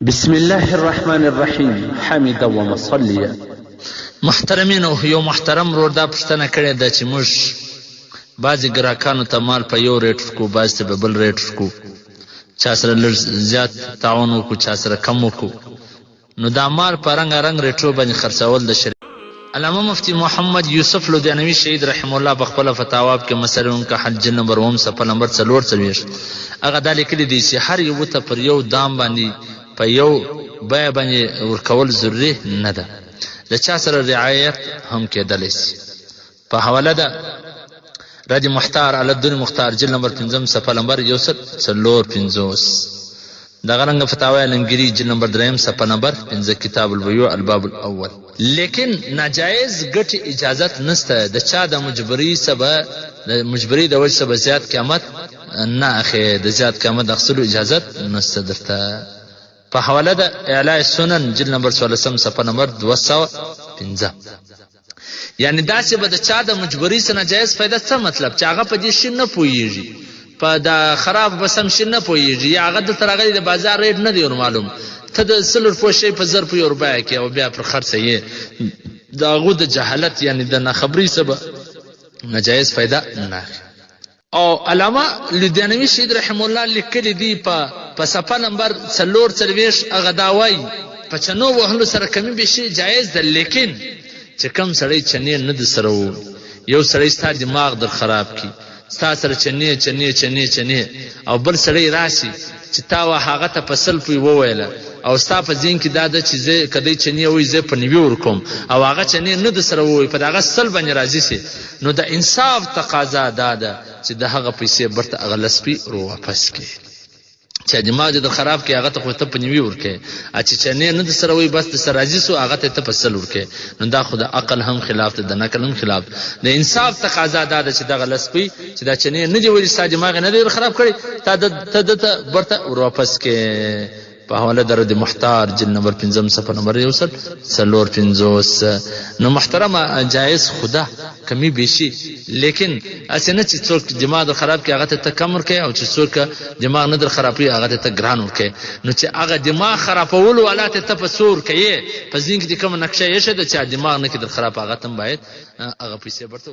بسم الله الرحمن الرحیم حمد و مصلیا. محترمینو، یو محترم رور دا پوښتنه کړې ده چې موږ بعضې ګراهکانو ته مال په یو ریټ ورکو، بعضې ته په بل ریټ ورکو، چا سره لږ زیات تعاون وکړو، چا سره کم وکړو، نو دا مال په رنګارنګ ریټو باندې خرڅول د شریعت. علامه مفتی محمد یوسف لودیانوي شهید رحمه الله په خپله فتاواب کې مثلا که حج نمبر 1 صفحه نمبر 44 هغه دا لیکلي دي چې هر یو ته پر یو دام باندې په یو بیه باندې ورکول ضروري نه ده، د چا سره رعایت هم کېدلی شي. په حواله ده رد محتار علی الدین مختار جلد نمبر 5 صفحه نمبر 154. دغه رنګه فتاوی علمگیری جلد نمبر 3 صفحه نمبر 5 کتاب البیوع الباب الاول. لیکن ناجایز ګټ اجازت نشته د چا د مجبری سبا د مجبری د وجه سبا زیات قیمت نه اخی، د زیات قیمت اخصلو اجازت نشته درته. په حواله ده اعلاء سنن جلد نمبر 14 صفحه نمبر 215. یعنی داسې به د چا د مجبری سره ناجایز فائدہ څه مطلب چې هغه په دې شي نه پوهیږي، په دا خراب بسم شي نه پوهیږي، یا هغه د ترغلي د بازار ریټ نه دی معلوم، ته د سلور پوشي په ظرف یو روپیا کې او بیا پر خرڅه یې د هغه د جهالت یعنی د ناخبري سبب ناجایز فائدہ نه. او علامه لودیانوي شهید رحم الله لیکلي دي په صفحه نمبر 44 هغه دا وایي په چنو وهلو سره کمی به شي جایز ده، لیکن چې کم سړی چنې نه د سره و، یو سړی ستا دماغ در خراب کی، ستا سره چنې چنې چنې چنې او بل سړی راشي چې تا وا هغه ته په سلفي وویله او ستا په ذهن کې دا ده چې زه کدی چنې وای زه په نیوي ورکوم او هغه چنې نه د سره وای په دغه سل باندې راځي سي، نو د انصاف تقاضا دا ده چې د هغه پیسې برته هغه لسپي رو واپس کړي. چې دماغ دې خراب کې هغه ته خو ته په نیوي ورکې، چې چنې نه د سره وای بس د سره راځي سو هغه ته په سل ورکې، نو دا خو د عقل هم خلاف ده، د نقل هم خلاف. د انصاف تقاضا دا ده چې دغه لسپي چې دا چنې نه دی وای ستا دماغ نه دی خراب کړي، ته د برته ور واپس کې. په حواله در د محتار جلد نمبر 5 صفحه نمبر 154. نو محترمه جایز خدا کمی بیشي، لیکن اسنه چې څوک دماغ خراب کې هغه ته کم ورکې او چې څوک دماغ نه در خرابوي هغه ته ګران ورکې، نو چې هغه دماغ خرابول ولاته ته په سور کې په ځین کې کوم نقشه یې شه د چې دماغ نه کې در خراب هغه تم باید هغه پیسې برته